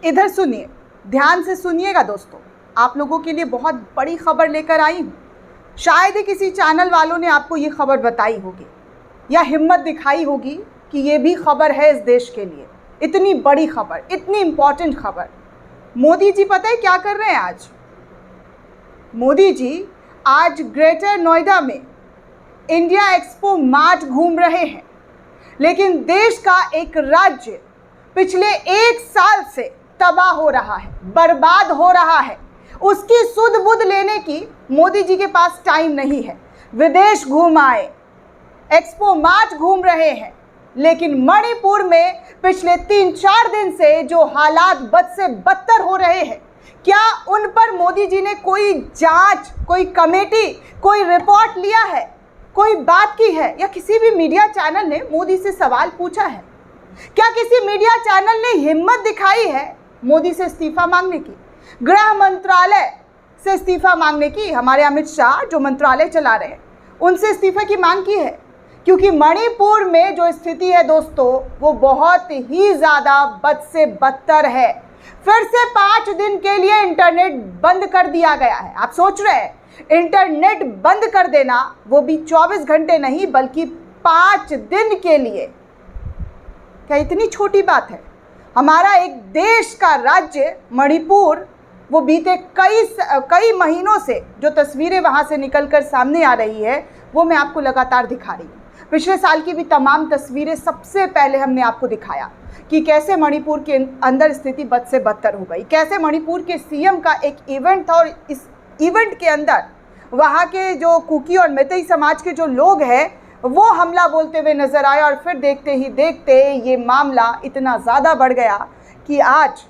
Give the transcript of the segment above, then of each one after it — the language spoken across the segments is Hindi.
इधर सुनिए, ध्यान से सुनिएगा दोस्तों, आप लोगों के लिए बहुत बड़ी खबर लेकर आई हूँ। शायद ही किसी चैनल वालों ने आपको ये खबर बताई होगी या हिम्मत दिखाई होगी कि ये भी खबर है इस देश के लिए। इतनी बड़ी खबर, इतनी इंपॉर्टेंट खबर। मोदी जी पता है क्या कर रहे हैं आज? मोदी जी आज ग्रेटर नोएडा में इंडिया एक्सपो मार्ट घूम रहे हैं, लेकिन देश का एक राज्य पिछले 1 साल से तबाह हो रहा है, बर्बाद हो रहा है। उसकी सुध बुध लेने की मोदी जी के पास टाइम नहीं है। विदेश घूम आए, एक्सपो मार्ट घूम रहे हैं, लेकिन मणिपुर में पिछले 3-4 दिन से जो हालात बद से बदतर हो रहे हैं, क्या उन पर मोदी जी ने कोई जांच, कोई कमेटी, कोई रिपोर्ट लिया है, कोई बात की है, या किसी भी मीडिया चैनल ने मोदी से सवाल पूछा है? क्या किसी मीडिया चैनल ने हिम्मत दिखाई है मोदी से इस्तीफा मांगने की, गृह मंत्रालय से इस्तीफा मांगने की? हमारे अमित शाह जो मंत्रालय चला रहे हैं, उनसे इस्तीफा की मांग की है? क्योंकि मणिपुर में जो स्थिति है दोस्तों, वो बहुत ही ज़्यादा बद से बदतर है। फिर से 5 दिन के लिए इंटरनेट बंद कर दिया गया है। आप सोच रहे हैं इंटरनेट बंद कर देना, वो भी 24 घंटे नहीं बल्कि 5 दिन के लिए? क्या इतनी छोटी बात है? हमारा एक देश का राज्य मणिपुर, वो बीते कई महीनों से जो तस्वीरें वहाँ से निकलकर सामने आ रही है, वो मैं आपको लगातार दिखा रही हूँ। पिछले साल की भी तमाम तस्वीरें सबसे पहले हमने आपको दिखाया कि कैसे मणिपुर के अंदर स्थिति बद से बदतर हो गई, कैसे मणिपुर के सीएम का एक इवेंट था और इस इवेंट के अंदर वहाँ के जो कुकी और मैतेई समाज के जो लोग हैं, वो हमला बोलते हुए नजर आए। और फिर देखते ही देखते ये मामला इतना ज़्यादा बढ़ गया कि आज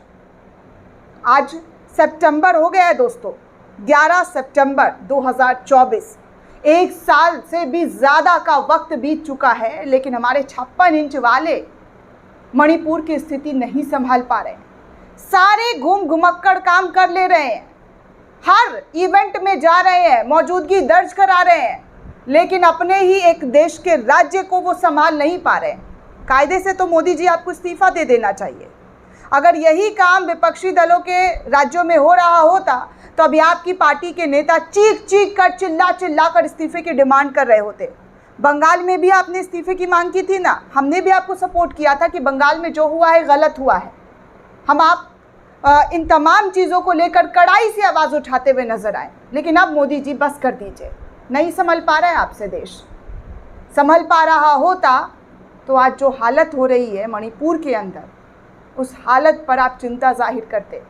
सितंबर हो गया है दोस्तों, 11 सितंबर 2024। 1 साल से भी ज़्यादा का वक्त बीत चुका है, लेकिन हमारे 56 इंच वाले मणिपुर की स्थिति नहीं संभाल पा रहे हैं। सारे घुमक्कड़ काम कर ले रहे हैं, हर इवेंट में जा रहे हैं, मौजूदगी दर्ज करा रहे हैं, लेकिन अपने ही एक देश के राज्य को वो संभाल नहीं पा रहे हैं। कायदे से तो मोदी जी आपको इस्तीफा दे देना चाहिए। अगर यही काम विपक्षी दलों के राज्यों में हो रहा होता तो अभी आपकी पार्टी के नेता चीख चीख कर, चिल्ला कर इस्तीफे की डिमांड कर रहे होते। बंगाल में भी आपने इस्तीफे की मांग की थी ना, हमने भी आपको सपोर्ट किया था कि बंगाल में जो हुआ है गलत हुआ है। हम इन तमाम चीज़ों को लेकर कड़ाई से आवाज़ उठाते हुए नजर आए, लेकिन अब मोदी जी बस कर दीजिए। नहीं संभल पा रहा है आपसे देश। संभल पा रहा होता तो आज जो हालत हो रही है मणिपुर के अंदर, उस हालत पर आप चिंता जाहिर करते,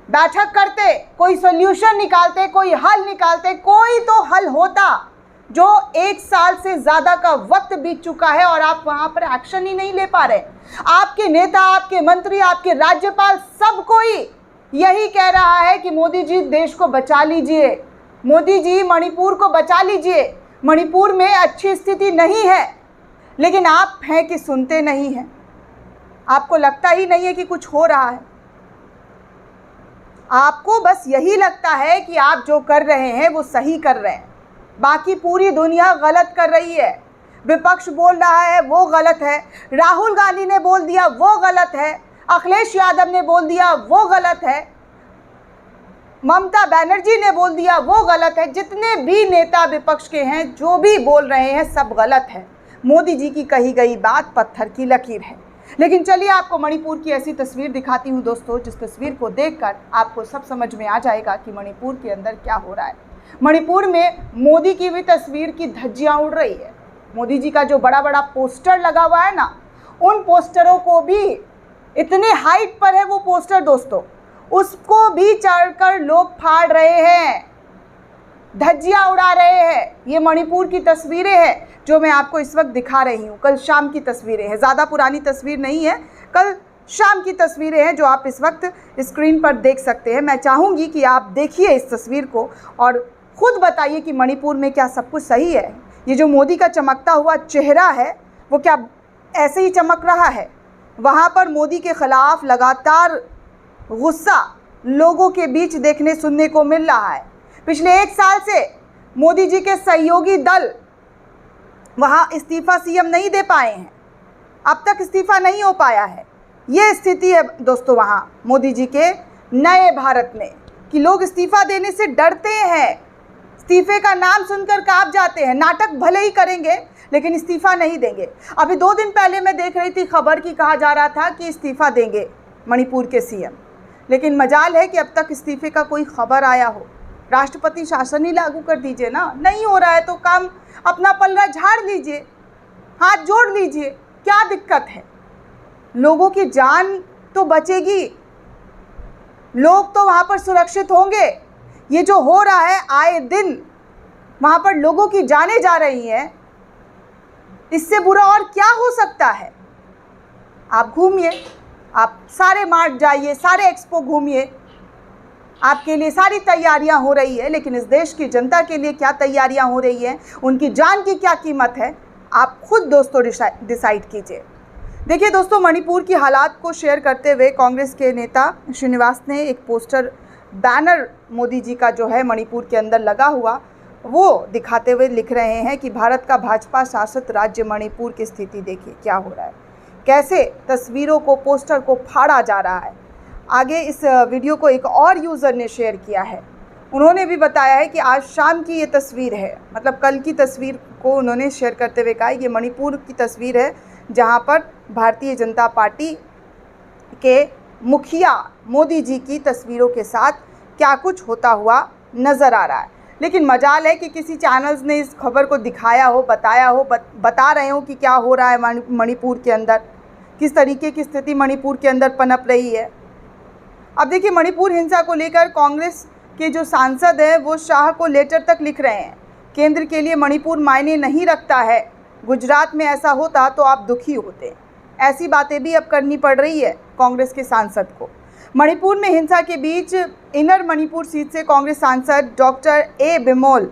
बैठक करते, कोई सॉल्यूशन निकालते, कोई हल निकालते। कोई तो हल होता। जो 1 साल से ज़्यादा का वक्त बीत चुका है और आप वहाँ पर एक्शन ही नहीं ले पा रहे। आपके नेता, आपके मंत्री, आपके राज्यपाल, सब कोई यही कह रहा है कि मोदी जी देश को बचा लीजिए, मोदी जी मणिपुर को बचा लीजिए, मणिपुर में अच्छी स्थिति नहीं है। लेकिन आप हैं कि सुनते नहीं हैं। आपको लगता ही नहीं है कि कुछ हो रहा है। आपको बस यही लगता है कि आप जो कर रहे हैं वो सही कर रहे हैं, बाकी पूरी दुनिया गलत कर रही है। विपक्ष बोल रहा है वो गलत है, राहुल गांधी ने बोल दिया वो गलत है, अखिलेश यादव ने बोल दिया वो गलत है, ममता बनर्जी ने बोल दिया वो गलत है। जितने भी नेता विपक्ष के हैं जो भी बोल रहे हैं सब गलत है। मोदी जी की कही गई बात पत्थर की लकीर है। लेकिन चलिए आपको मणिपुर की ऐसी तस्वीर दिखाती हूँ दोस्तों, जिस तस्वीर को देखकर आपको सब समझ में आ जाएगा कि मणिपुर के अंदर क्या हो रहा है। मणिपुर में मोदी की भी तस्वीर की धज्जियाँ उड़ रही है। मोदी जी का जो बड़ा बड़ा पोस्टर लगा हुआ है ना, उन पोस्टरों को भी, इतने हाइट पर है वो पोस्टर दोस्तों, उसको भी चढ़कर लोग फाड़ रहे हैं, धज्जियाँ उड़ा रहे हैं। ये मणिपुर की तस्वीरें हैं जो मैं आपको इस वक्त दिखा रही हूँ। कल शाम की तस्वीरें हैं, ज़्यादा पुरानी तस्वीर नहीं है, कल शाम की तस्वीरें हैं जो आप इस वक्त स्क्रीन पर देख सकते हैं। मैं चाहूँगी कि आप देखिए इस तस्वीर को और ख़ुद बताइए कि मणिपुर में क्या सब कुछ सही है। ये जो मोदी का चमकता हुआ चेहरा है वो क्या ऐसे ही चमक रहा है? वहाँ पर मोदी के ख़िलाफ़ लगातार गुस्सा लोगों के बीच देखने सुनने को मिल रहा है। पिछले 1 साल से मोदी जी के सहयोगी दल वहाँ इस्तीफ़ा सीएम नहीं दे पाए हैं, अब तक इस्तीफ़ा नहीं हो पाया है। ये स्थिति है दोस्तों वहाँ मोदी जी के नए भारत में कि लोग इस्तीफा देने से डरते हैं, इस्तीफे का नाम सुनकर कांप जाते हैं। नाटक भले ही करेंगे लेकिन इस्तीफा नहीं देंगे। अभी 2 दिन पहले मैं देख रही थी खबर की कहा जा रहा था कि इस्तीफा देंगे मणिपुर के सीएम, लेकिन मजाल है कि अब तक इस्तीफे का कोई खबर आया हो। राष्ट्रपति शासन ही लागू कर दीजिए ना, नहीं हो रहा है तो काम अपना पल्ला झाड़ लीजिए, हाथ जोड़ लीजिए, क्या दिक्कत है। लोगों की जान तो बचेगी, लोग तो वहाँ पर सुरक्षित होंगे। ये जो हो रहा है आए दिन वहाँ पर लोगों की जानें जा रही हैं, इससे बुरा और क्या हो सकता है। आप घूमिए, आप सारे मार्ट जाइए, सारे एक्सपो घूमिए, आपके लिए सारी तैयारियां हो रही है, लेकिन इस देश की जनता के लिए क्या तैयारियां हो रही है, उनकी जान की क्या कीमत है, आप खुद दोस्तों डिसाइड कीजिए। देखिए दोस्तों, मणिपुर की हालात को शेयर करते हुए कांग्रेस के नेता श्रीनिवास ने एक पोस्टर बैनर मोदी जी का जो है मणिपुर के अंदर लगा हुआ वो दिखाते हुए लिख रहे हैं कि भारत का भाजपा शासित राज्य मणिपुर की स्थिति देखिए क्या हो रहा है, कैसे तस्वीरों को, पोस्टर को फाड़ा जा रहा है। आगे इस वीडियो को एक और यूज़र ने शेयर किया है, उन्होंने भी बताया है कि आज शाम की ये तस्वीर है, मतलब कल की तस्वीर को उन्होंने शेयर करते हुए कहा ये मणिपुर की तस्वीर है जहां पर भारतीय जनता पार्टी के मुखिया मोदी जी की तस्वीरों के साथ क्या कुछ होता हुआ नज़र आ रहा है। लेकिन मजाल है कि किसी चैनल्स ने इस खबर को दिखाया हो, बताया हो, बता रहे हो कि क्या हो रहा है मणिपुर के अंदर, किस तरीके की स्थिति मणिपुर के अंदर पनप रही है। अब देखिए, मणिपुर हिंसा को लेकर कांग्रेस के जो सांसद हैं वो शाह को लेटर तक लिख रहे हैं, केंद्र के लिए मणिपुर मायने नहीं रखता है, गुजरात में ऐसा होता तो आप दुखी होते। ऐसी बातें भी अब करनी पड़ रही है कांग्रेस के सांसद को। मणिपुर में हिंसा के बीच इनर मणिपुर सीट से कांग्रेस सांसद डॉक्टर ए बिमोल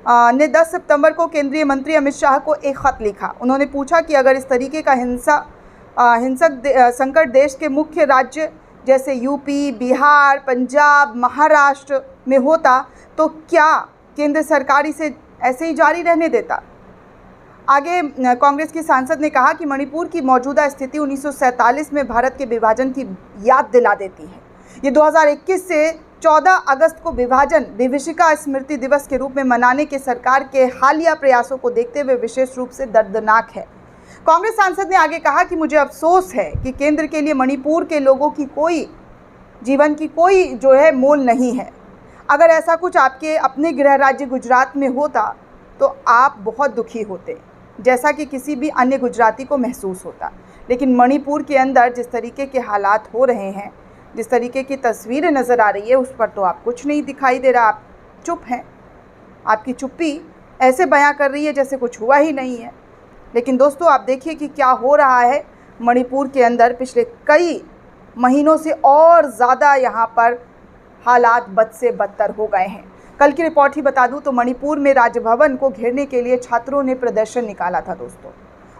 ने 10 सितंबर को केंद्रीय मंत्री अमित शाह को एक ख़त लिखा। उन्होंने पूछा कि अगर इस तरीके का हिंसक संकट देश के मुख्य राज्य जैसे यूपी, बिहार, पंजाब, महाराष्ट्र में होता तो क्या केंद्र सरकार इसे ऐसे ही जारी रहने देता। आगे कांग्रेस की सांसद ने कहा कि मणिपुर की मौजूदा स्थिति 1947 में भारत के विभाजन की याद दिला देती है। ये 2021 से 14 अगस्त को विभीषिका स्मृति दिवस के रूप में मनाने के सरकार के हालिया प्रयासों को देखते हुए विशेष रूप से दर्दनाक है। कांग्रेस सांसद ने आगे कहा कि मुझे अफसोस है कि केंद्र के लिए मणिपुर के लोगों की जीवन की कोई जो है मोल नहीं है। अगर ऐसा कुछ आपके अपने गृह राज्य गुजरात में होता तो आप बहुत दुखी होते, जैसा कि किसी भी अन्य गुजराती को महसूस होता। लेकिन मणिपुर के अंदर जिस तरीके के हालात हो रहे हैं, जिस तरीके की तस्वीरें नज़र आ रही है, उस पर तो आप कुछ नहीं दिखाई दे रहा, आप चुप हैं। आपकी चुप्पी ऐसे बयां कर रही है जैसे कुछ हुआ ही नहीं है। लेकिन दोस्तों, आप देखिए कि क्या हो रहा है मणिपुर के अंदर। पिछले कई महीनों से और ज़्यादा यहाँ पर हालात बद से बदतर हो गए हैं। कल की रिपोर्ट ही बता दूं तो मणिपुर में राजभवन को घेरने के लिए छात्रों ने प्रदर्शन निकाला था दोस्तों,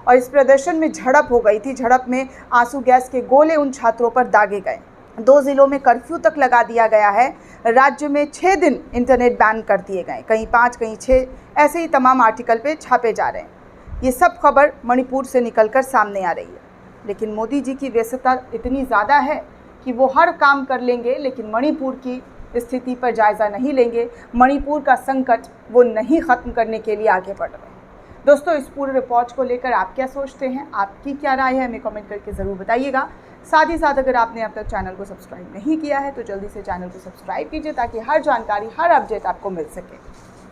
और इस प्रदर्शन में झड़प हो गई थी। झड़प में आंसू गैस के गोले उन छात्रों पर दागे गए। 2 ज़िलों में कर्फ्यू तक लगा दिया गया है। राज्य में 6 दिन इंटरनेट बैन कर दिए गए, कहीं 5 कहीं 6, ऐसे ही तमाम आर्टिकल पे छापे जा रहे हैं। ये सब खबर मणिपुर से निकलकर सामने आ रही है। लेकिन मोदी जी की व्यस्तता इतनी ज़्यादा है कि वो हर काम कर लेंगे, लेकिन मणिपुर की स्थिति पर जायज़ा नहीं लेंगे। मणिपुर का संकट वो नहीं ख़त्म करने के लिए आगे बढ़ रहे हैं। दोस्तों, इस पूरे रिपोर्ट को लेकर आप क्या सोचते हैं, आपकी क्या राय है, हमें कमेंट करके ज़रूर बताइएगा। साथ ही साथ अगर आपने अब तक चैनल को सब्सक्राइब नहीं किया है तो जल्दी से चैनल को सब्सक्राइब कीजिए ताकि हर जानकारी, हर अपडेट आपको मिल सके।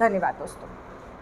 धन्यवाद दोस्तों।